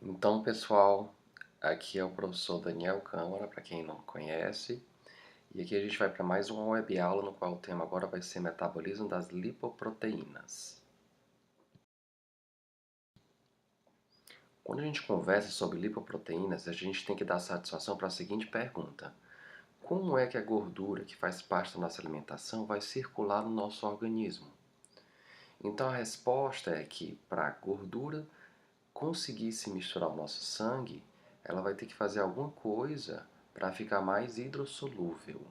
Então, pessoal, aqui é o professor Daniel Câmara, para quem não conhece, e aqui a gente vai para mais uma web aula no qual o tema agora vai ser metabolismo das lipoproteínas. Quando a gente conversa sobre lipoproteínas, a gente tem que dar satisfação para a seguinte pergunta: como é que a gordura que faz parte da nossa alimentação vai circular no nosso organismo? Então a resposta é que para a gordura conseguir se misturar ao nosso sangue, ela vai ter que fazer alguma coisa para ficar mais hidrossolúvel.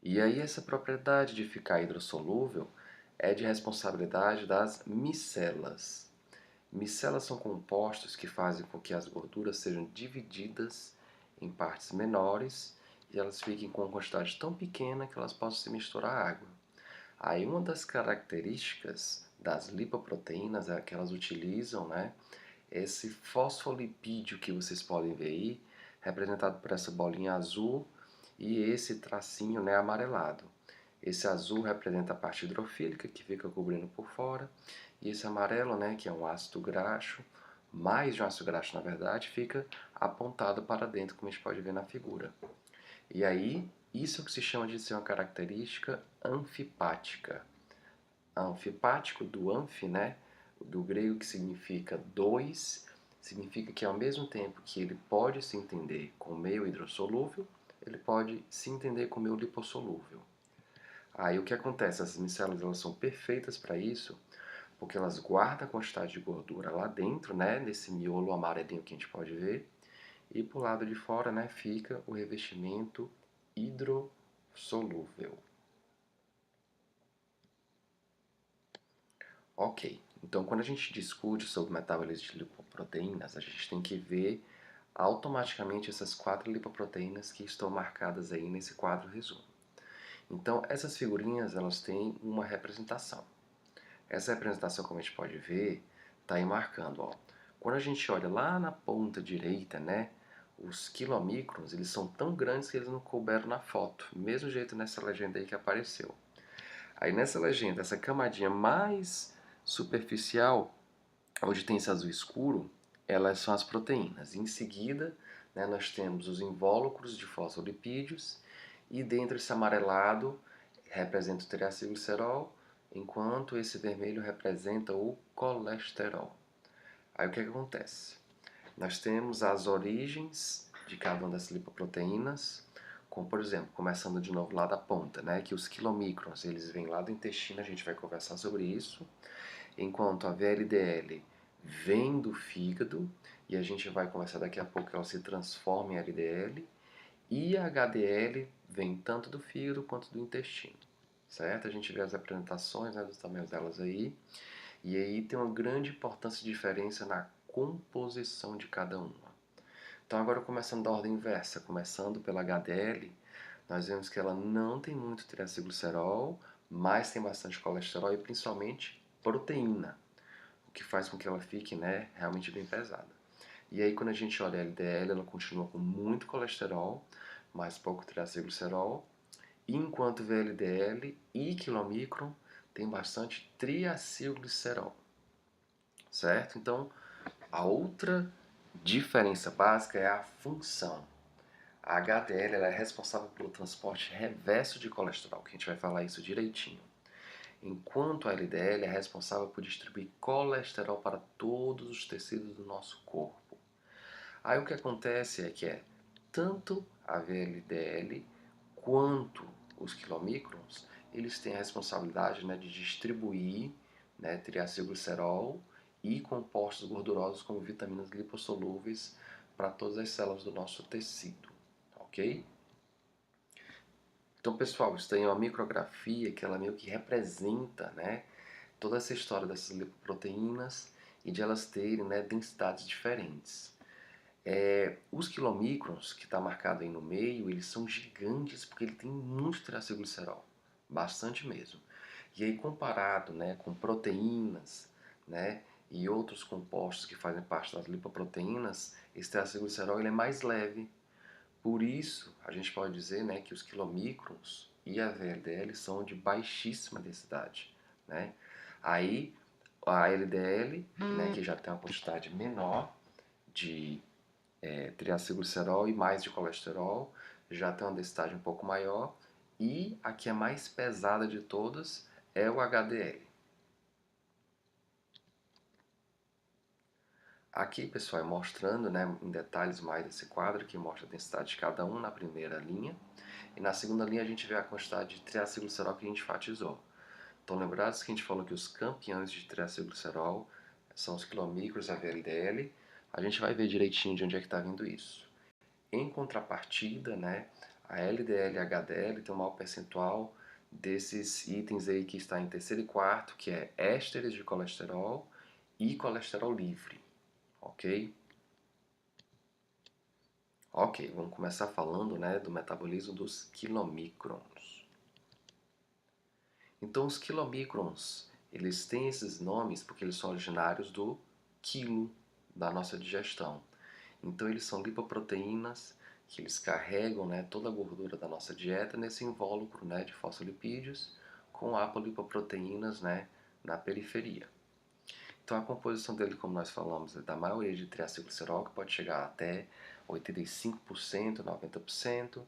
E aí essa propriedade de ficar hidrossolúvel é de responsabilidade das micelas. Micelas são compostos que fazem com que as gorduras sejam divididas em partes menores e elas fiquem com uma quantidade tão pequena que elas possam se misturar à água. Aí uma das características das lipoproteínas é que elas utilizam, esse fosfolipídio que vocês podem ver aí, representado por essa bolinha azul e esse tracinho, amarelado. Esse azul representa a parte hidrofílica, que fica cobrindo por fora, e esse amarelo, que é um ácido graxo, mais de um ácido graxo na verdade, fica apontado para dentro, como a gente pode ver na figura. E aí, isso é o que se chama de ser uma característica anfipática. Anfipático do anfi, do grego que significa dois, significa que ao mesmo tempo que ele pode se entender com meio hidrossolúvel, ele pode se entender com meio lipossolúvel. Aí o que acontece? Essas micelas elas são perfeitas para isso, porque elas guardam a quantidade de gordura lá dentro, nesse miolo amarelinho que a gente pode ver, e pro lado de fora, fica o revestimento hidrossolúvel. Ok, então quando a gente discute sobre metabolismo de lipoproteínas, a gente tem que ver automaticamente essas 4 lipoproteínas que estão marcadas aí nesse quadro resumo. Então essas figurinhas elas têm uma representação. Essa representação, como a gente pode ver, está aí marcando, ó. Quando a gente olha lá na ponta direita, os quilomicrons, eles são tão grandes que eles não couberam na foto, mesmo jeito nessa legenda aí que apareceu. Aí nessa legenda, essa camadinha mais superficial, onde tem esse azul escuro, elas são as proteínas. Em seguida, nós temos os invólucros de fosfolipídios e dentro esse amarelado representa o triacilglicerol, enquanto esse vermelho representa o colesterol. Aí o que acontece? Nós temos as origens de cada uma das lipoproteínas, como por exemplo, começando de novo lá da ponta, que os quilomicrons, eles vêm lá do intestino, a gente vai conversar sobre isso, enquanto a VLDL vem do fígado, e a gente vai conversar daqui a pouco que ela se transforma em LDL, e a HDL vem tanto do fígado quanto do intestino, certo? A gente vê as apresentações, dos tamanhos delas aí, e aí tem uma grande importância e diferença na composição de cada uma. Então agora começando da ordem inversa, começando pela HDL, nós vemos que ela não tem muito triacilglicerol, mas tem bastante colesterol e principalmente proteína, o que faz com que ela fique realmente bem pesada. E aí quando a gente olha a LDL, ela continua com muito colesterol, mas pouco triacilglicerol, enquanto VLDL e quilomicron tem bastante triacilglicerol, certo? Então a outra diferença básica é a função. A HDL ela é responsável pelo transporte reverso de colesterol, que a gente vai falar isso direitinho. Enquanto a LDL é responsável por distribuir colesterol para todos os tecidos do nosso corpo. Aí o que acontece é que tanto a VLDL quanto os quilomicrons, eles têm a responsabilidade de distribuir triacilglicerol e compostos gordurosos como vitaminas lipossolúveis para todas as células do nosso tecido, ok? Então, pessoal, isso tem uma micrografia que ela meio que representa, toda essa história dessas lipoproteínas e de elas terem, densidades diferentes. Os quilomicrons, que está marcado aí no meio, eles são gigantes porque ele tem muito triacilglicerol, bastante mesmo. E aí comparado, com proteínas, e outros compostos que fazem parte das lipoproteínas, esse triacilglicerol ele é mais leve. Por isso, a gente pode dizer, que os quilomicrons e a VLDL são de baixíssima densidade, Aí a LDL, né, que já tem uma quantidade menor de triacilglicerol e mais de colesterol, já tem uma densidade um pouco maior, e a que é mais pesada de todas é o HDL. Aqui, pessoal, é mostrando, né, em detalhes mais esse quadro, que mostra a densidade de cada um na primeira linha, e na segunda linha a gente vê a quantidade de triacilglicerol que a gente enfatizou. Então, lembrados que a gente falou que os campeões de triacilglicerol são os quilomicros, a VLDL. A gente vai ver direitinho de onde é que está vindo isso. Em contrapartida, né, a LDL e a HDL tem um maior percentual desses itens aí que está em terceiro e quarto, que é ésteres de colesterol e colesterol livre, ok? Ok, vamos começar falando, né, do metabolismo dos quilomicrons. Então, os quilomicrons, eles têm esses nomes porque eles são originários do quilo da nossa digestão. Então, eles são lipoproteínas que eles carregam, né, toda a gordura da nossa dieta nesse invólucro, né, de fosfolipídios com apolipoproteínas, né, na periferia. Então, a composição dele, como nós falamos, é da maioria de triacilglicerol, que pode chegar até 85%, 90%.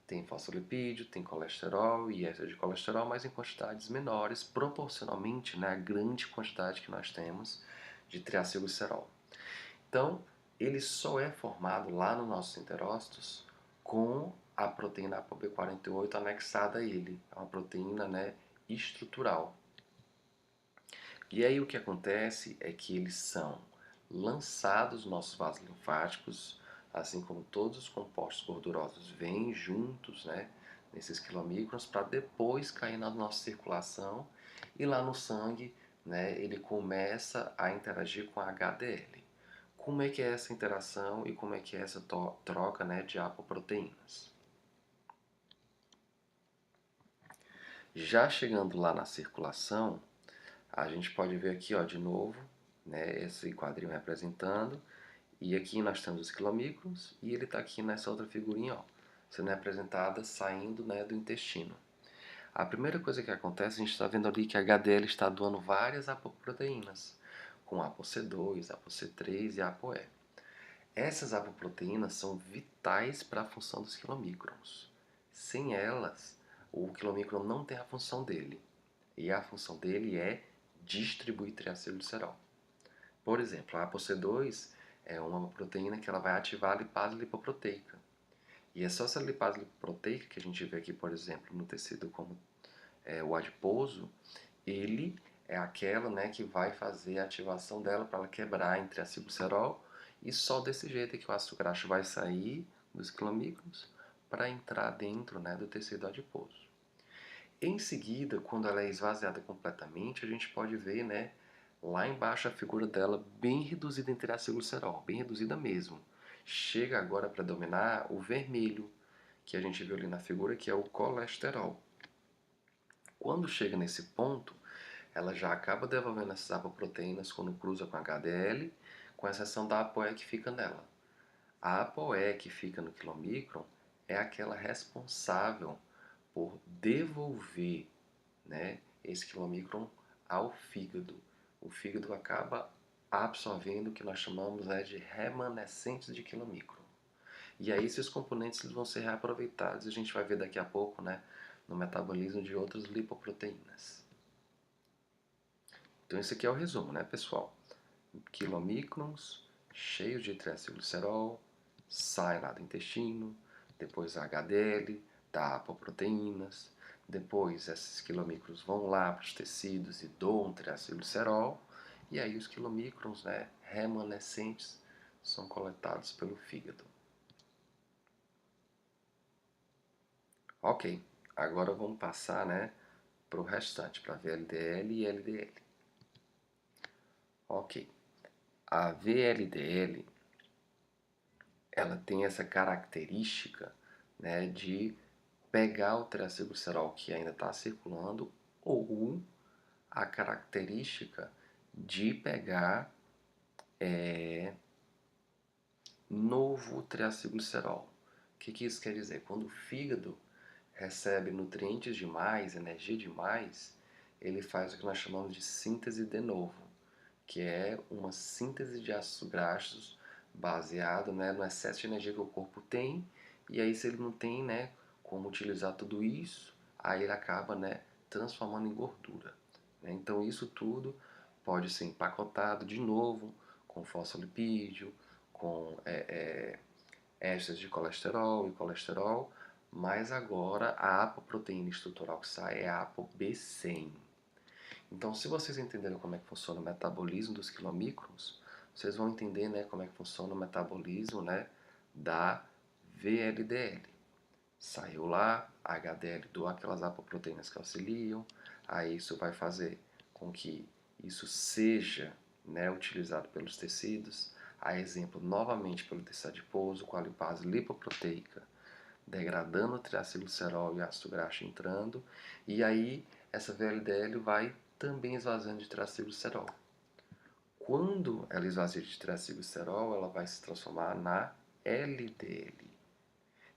Tem fosfolipídio, tem colesterol e éster de colesterol, mas em quantidades menores, proporcionalmente, né, à grande quantidade que nós temos de triacilglicerol. Então, ele só é formado lá nos nossos enterócitos com a proteína ApoB48 anexada a ele. É uma proteína, né, estrutural. E aí o que acontece é que eles são lançados nos nossos vasos linfáticos, assim como todos os compostos gordurosos vêm juntos, né, nesses quilomicrons, para depois cair na nossa circulação e lá no sangue, né, ele começa a interagir com a HDL. Como é que é essa interação e como é que é essa troca, né, de apoproteínas? Já chegando lá na circulação, a gente pode ver aqui, ó, de novo, né, esse quadrinho representando, e aqui nós temos os quilomicrons, e ele está aqui nessa outra figurinha, ó, sendo representada saindo, né, do intestino. A primeira coisa que acontece, a gente está vendo ali que a HDL está doando várias apoproteínas, com ApoC2, ApoC3 e ApoE. Essas apoproteínas são vitais para a função dos quilomicrons. Sem elas, o quilomicron não tem a função dele. E a função dele é distribuir triacilglicerol. Por exemplo, a ApoC2 é uma proteína que ela vai ativar a lipase lipoproteica. E é só essa lipase lipoproteica que a gente vê aqui, por exemplo, no tecido como o adiposo, ele é aquela, né, que vai fazer a ativação dela para ela quebrar em triacilglicerol, e só desse jeito é que o ácido graxo vai sair dos quilomicrons para entrar dentro, né, do tecido adiposo. Em seguida, quando ela é esvaziada completamente, a gente pode ver, né, lá embaixo a figura dela bem reduzida em triacilglicerol, bem reduzida mesmo. Chega agora a predominar o vermelho, que a gente viu ali na figura, que é o colesterol. Quando chega nesse ponto, ela já acaba devolvendo essas apoproteínas quando cruza com a HDL, com exceção da ApoE que fica nela. A ApoE que fica no quilomicron é aquela responsável por devolver, né, esse quilomicron ao fígado. O fígado acaba absorvendo o que nós chamamos, né, de remanescentes de quilomicron. E aí esses componentes eles vão ser reaproveitados, e a gente vai ver daqui a pouco, né, no metabolismo de outras lipoproteínas. Então esse aqui é o resumo, né, pessoal? Quilomicrons cheios de triacilglicerol, sai lá do intestino, depois a HDL, dá apoproteínas, depois esses quilomicrons vão lá para os tecidos e doam triacilglicerol, e aí os quilomicrons, né, remanescentes são coletados pelo fígado. Ok, agora vamos passar, né, para o restante, para VLDL e LDL. Ok, a VLDL ela tem essa característica, né, de pegar o triacilglicerol que ainda está circulando, ou a característica de pegar novo triacilglicerol. O que isso quer dizer? Quando o fígado recebe nutrientes demais, energia demais, ele faz o que nós chamamos de síntese de novo. que é uma síntese de ácidos graxos baseado, né, no excesso de energia que o corpo tem, e aí se ele não tem, né, como utilizar tudo isso, aí ele acaba, né, transformando em gordura. Né? Então isso tudo pode ser empacotado de novo com fosfolipídio, com ésteres de colesterol e colesterol, mas agora a apoproteína estrutural que sai é a ApoB100. Então, se vocês entenderam como é que funciona o metabolismo dos quilomicrons, vocês vão entender, né, como é que funciona o metabolismo, né, da VLDL. Saiu lá, a HDL doa aquelas apoproteínas que auxiliam, aí isso vai fazer com que isso seja, né, utilizado pelos tecidos, a exemplo novamente pelo tecido adiposo, com a lipase lipoproteica, degradando o triacilglicerol e ácido graxo entrando, e aí essa VLDL vai também esvaziando de triacilglicerol. Quando ela esvazia de triacilglicerol, ela vai se transformar na LDL.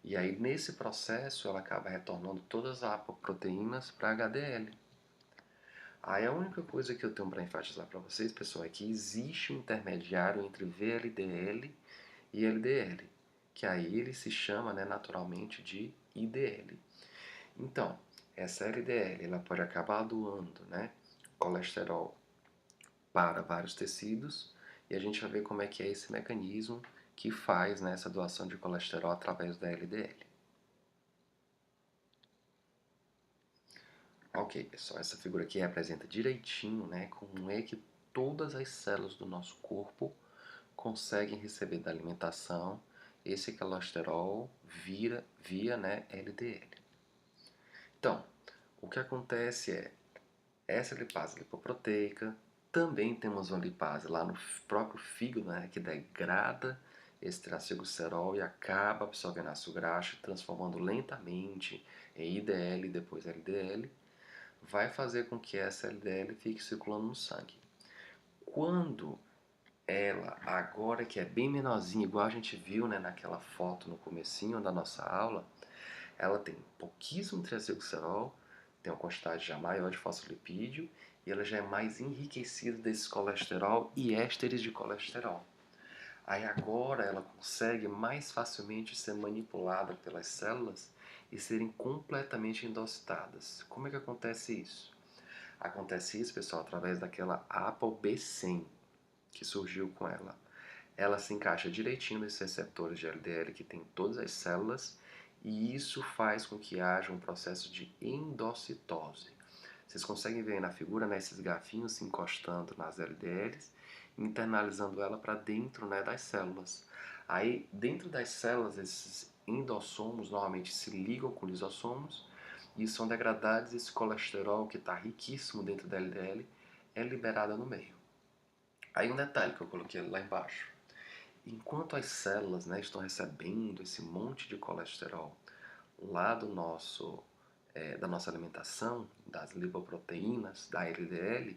E aí, nesse processo, ela acaba retornando todas as apoproteínas para HDL. Aí, a única coisa que eu tenho para enfatizar para vocês, pessoal, é que existe um intermediário entre VLDL e LDL, que aí ele se chama, né, naturalmente de IDL. Então, essa LDL ela pode acabar doando, né, colesterol para vários tecidos, e a gente vai ver como é que é esse mecanismo que faz, né, essa doação de colesterol através da LDL. Ok, pessoal, essa figura aqui representa direitinho, né, como é que todas as células do nosso corpo conseguem receber da alimentação esse colesterol via, né, LDL. Então, o que acontece é, essa lipase lipoproteica, também temos uma lipase lá no próprio fígado, né, que degrada esse triacilglicerol e acaba absorvendo ácido graxo, transformando lentamente em IDL e depois LDL, vai fazer com que essa LDL fique circulando no sangue. Quando ela, agora que é bem menorzinha, igual a gente viu, né, naquela foto no comecinho da nossa aula, ela tem pouquíssimo triacilglicerol, tem uma quantidade já maior de fosfolipídio e ela já é mais enriquecida desses colesterol e ésteres de colesterol. Aí agora ela consegue mais facilmente ser manipulada pelas células e serem completamente endocitadas. Como é que acontece isso? Acontece isso, pessoal, através daquela ApoB100 que surgiu com ela. Ela se encaixa direitinho nesses receptores de LDL que tem em todas as células e isso faz com que haja um processo de endocitose. Vocês conseguem ver aí na figura, né, esses garfinhos se encostando nas LDLs, internalizando ela para dentro, né, das células. Aí, dentro das células, esses endossomos normalmente se ligam com lisossomos e são degradados. Esse colesterol que está riquíssimo dentro da LDL é liberado no meio. Aí um detalhe que eu coloquei lá embaixo. Enquanto as células, né, estão recebendo esse monte de colesterol lá da nossa alimentação, das lipoproteínas, da LDL,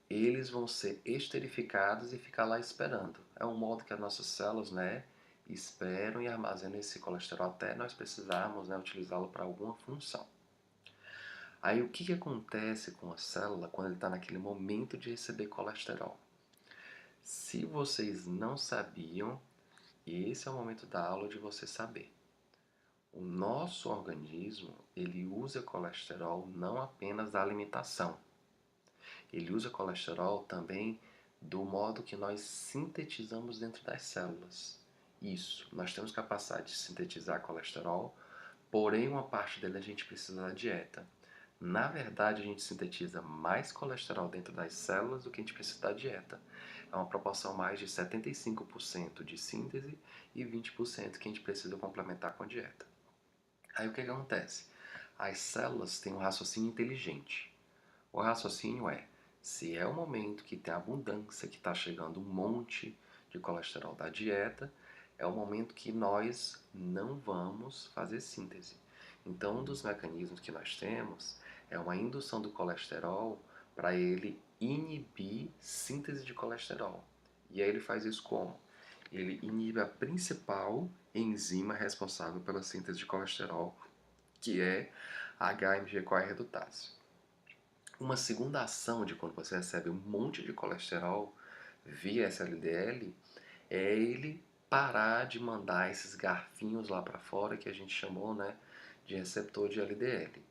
eles vão ser esterificados e ficar lá esperando. É um modo que as nossas células, né, esperam e armazenam esse colesterol até nós precisarmos, né, utilizá-lo para alguma função. Aí o que acontece com a célula quando ele está naquele momento de receber colesterol? Se vocês não sabiam, esse é o momento da aula de você saber. O nosso organismo, ele usa colesterol não apenas da alimentação. Ele usa colesterol também do modo que nós sintetizamos dentro das células. Isso, nós temos capacidade de sintetizar colesterol, porém uma parte dele a gente precisa da dieta. Na verdade, a gente sintetiza mais colesterol dentro das células do que a gente precisa da dieta. É uma proporção mais de 75% de síntese e 20% que a gente precisa complementar com a dieta. Aí o que acontece? As células têm um raciocínio inteligente. O raciocínio é, se é o momento que tem abundância, que está chegando um monte de colesterol da dieta, é o momento que nós não vamos fazer síntese. Então, um dos mecanismos que nós temos é uma indução do colesterol para ele inibir síntese de colesterol. E aí ele faz isso como? Ele inibe a principal enzima responsável pela síntese de colesterol, que é a HMG-CoA redutase. Uma segunda ação de quando você recebe um monte de colesterol via essa LDL é ele parar de mandar esses garfinhos lá para fora que a gente chamou, né, de receptor de LDL.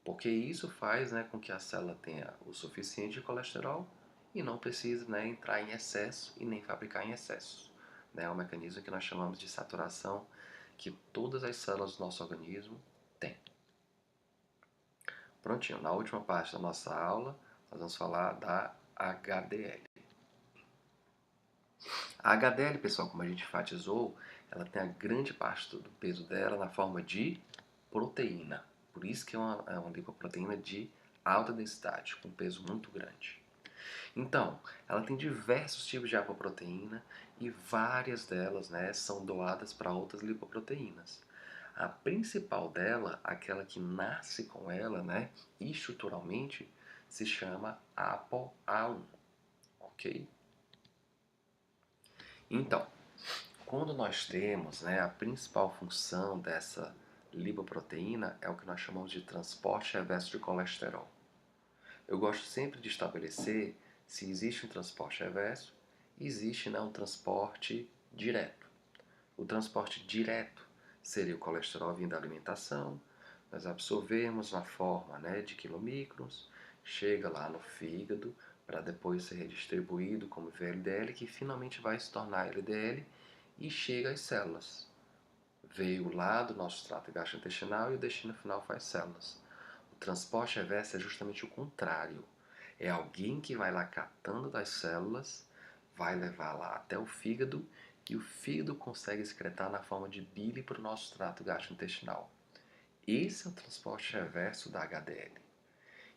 Porque isso faz, né, com que a célula tenha o suficiente de colesterol e não precise, né, entrar em excesso e nem fabricar em excesso. Né? É um mecanismo que nós chamamos de saturação que todas as células do nosso organismo têm. Prontinho, na última parte da nossa aula, nós vamos falar da HDL. A HDL, pessoal, como a gente enfatizou, ela tem a grande parte do peso dela na forma de proteína. Por isso que é uma lipoproteína de alta densidade, com peso muito grande. Então, ela tem diversos tipos de apoproteína e várias delas, né, são doadas para outras lipoproteínas. A principal dela, aquela que nasce com ela, né, estruturalmente, se chama ApoA1, ok? Então, quando nós temos, né, a principal função dessa lipoproteína é o que nós chamamos de transporte reverso de colesterol. Eu gosto sempre de estabelecer se existe um transporte reverso, existe, né, um transporte direto. O transporte direto seria o colesterol vindo da alimentação, nós absorvemos na forma, né, de quilomicrons, chega lá no fígado para depois ser redistribuído como VLDL, que finalmente vai se tornar LDL e chega às células. Veio lá do nosso trato gastrointestinal e o destino final faz células. O transporte reverso é justamente o contrário. É alguém que vai lá catando das células, vai levar lá até o fígado e o fígado consegue excretar na forma de bile para o nosso trato gastrointestinal. Esse é o transporte reverso da HDL.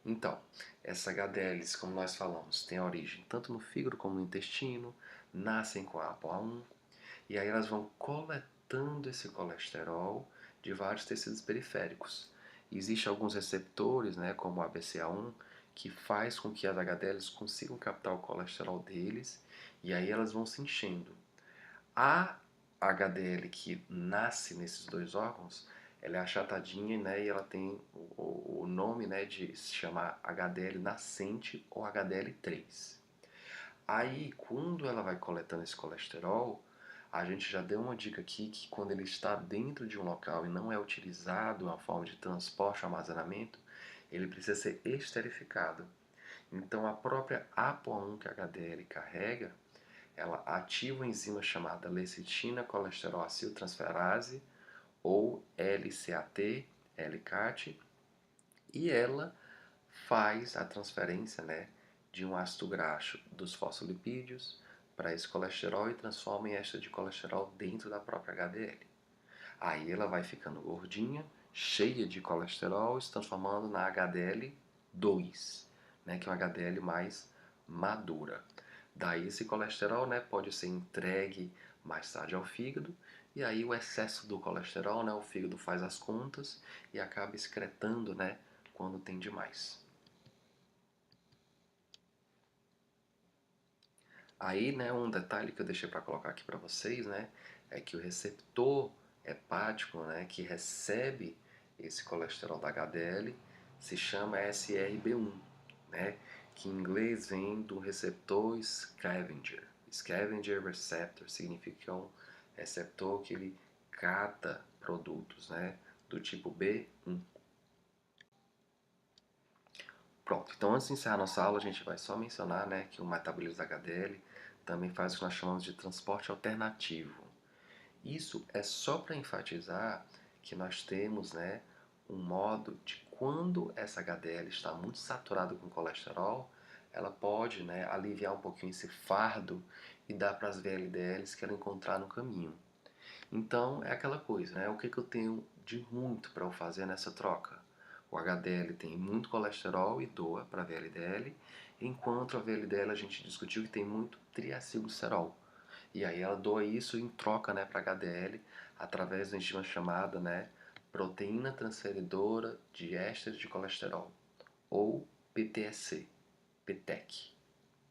Então, essa HDL, como nós falamos, tem origem tanto no fígado como no intestino, nascem com a ApoA1 e aí elas vão coletando esse colesterol de vários tecidos periféricos. Existem alguns receptores, né, como o ABCA1, que faz com que as HDLs consigam captar o colesterol deles e aí elas vão se enchendo. A HDL que nasce nesses dois órgãos, ela é achatadinha, né, e ela tem o nome, né, de se chamar HDL nascente ou HDL3. Aí, quando ela vai coletando esse colesterol, a gente já deu uma dica aqui que quando ele está dentro de um local e não é utilizado uma forma de transporte ou armazenamento, ele precisa ser esterificado. Então, a própria ApoA1 que a HDL carrega, ela ativa uma enzima chamada lecitina colesterol aciltransferase, ou LCAT, LCAT, e ela faz a transferência, né, de um ácido graxo dos fosfolipídios para esse colesterol e transforma em éster de colesterol dentro da própria HDL. Aí ela vai ficando gordinha, cheia de colesterol, se transformando na HDL2, né, que é uma HDL mais madura. Daí esse colesterol, né, pode ser entregue mais tarde ao fígado e aí o excesso do colesterol, né, o fígado faz as contas e acaba excretando, né, quando tem demais. Aí, né, um detalhe que eu deixei para colocar aqui para vocês, né, é que o receptor hepático, né, que recebe esse colesterol da HDL, se chama SRB1, né, que em inglês vem do receptor scavenger. Scavenger receptor significa que é um receptor que ele cata produtos, né, do tipo B1. Pronto, então antes de encerrar nossa aula, a gente vai só mencionar, né, que o metabolismo da HDL também faz o que nós chamamos de transporte alternativo. Isso é só para enfatizar que nós temos, né, um modo de quando essa HDL está muito saturada com colesterol, ela pode, né, aliviar um pouquinho esse fardo e dar para as VLDLs que ela encontrar no caminho. Então é aquela coisa, né? O que eu tenho de muito para eu fazer nessa troca? O HDL tem muito colesterol e doa para a VLDL, enquanto a VLDL a gente discutiu que tem muito triacilglicerol. E aí ela doa isso em troca, né, para HDL através de uma enzima chamada, né, proteína transferidora de ésteres de colesterol, ou PTEC, PTEC.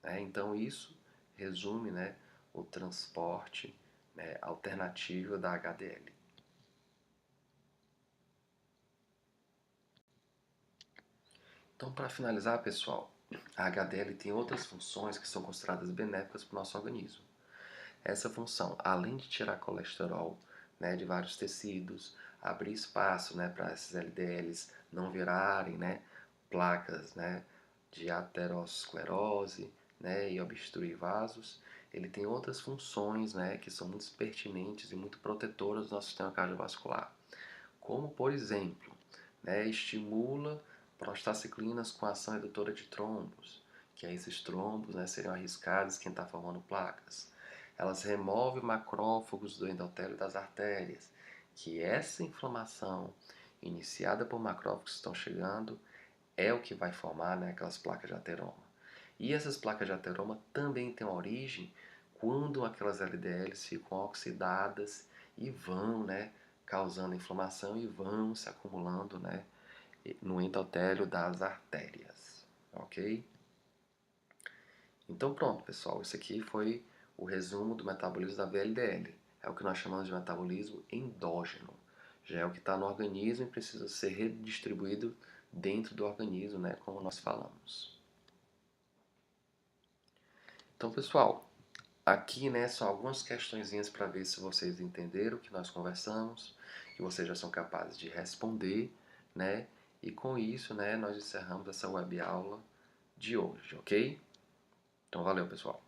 Né? Então isso resume, né, o transporte, né, alternativo da HDL. Então, para finalizar, pessoal, a HDL tem outras funções que são consideradas benéficas para o nosso organismo. Essa função, além de tirar colesterol, né, de vários tecidos, abrir espaço, né, para esses LDLs não virarem, né, placas, né, de aterosclerose, né, e obstruir vasos, ele tem outras funções, né, que são muito pertinentes e muito protetoras do nosso sistema cardiovascular. Como, por exemplo, né, estimula prostaciclinas com ação redutora de trombos, que aí esses trombos, né, seriam arriscados quem está formando placas. Elas removem macrófagos do endotélio das artérias, que essa inflamação iniciada por macrófagos que estão chegando é o que vai formar, né, aquelas placas de ateroma. E essas placas de ateroma também têm origem quando aquelas LDLs ficam oxidadas e vão, né, causando inflamação e vão se acumulando, né, no endotélio das artérias, ok? Então pronto, pessoal, isso aqui foi o resumo do metabolismo da VLDL. É o que nós chamamos de metabolismo endógeno. Já é o que está no organismo e precisa ser redistribuído dentro do organismo, né, como nós falamos. Então, pessoal, aqui, né, são algumas questõezinhas para ver se vocês entenderam o que nós conversamos, que vocês já são capazes de responder, né? E com isso, né, nós encerramos essa web aula de hoje, ok? Então, valeu, pessoal.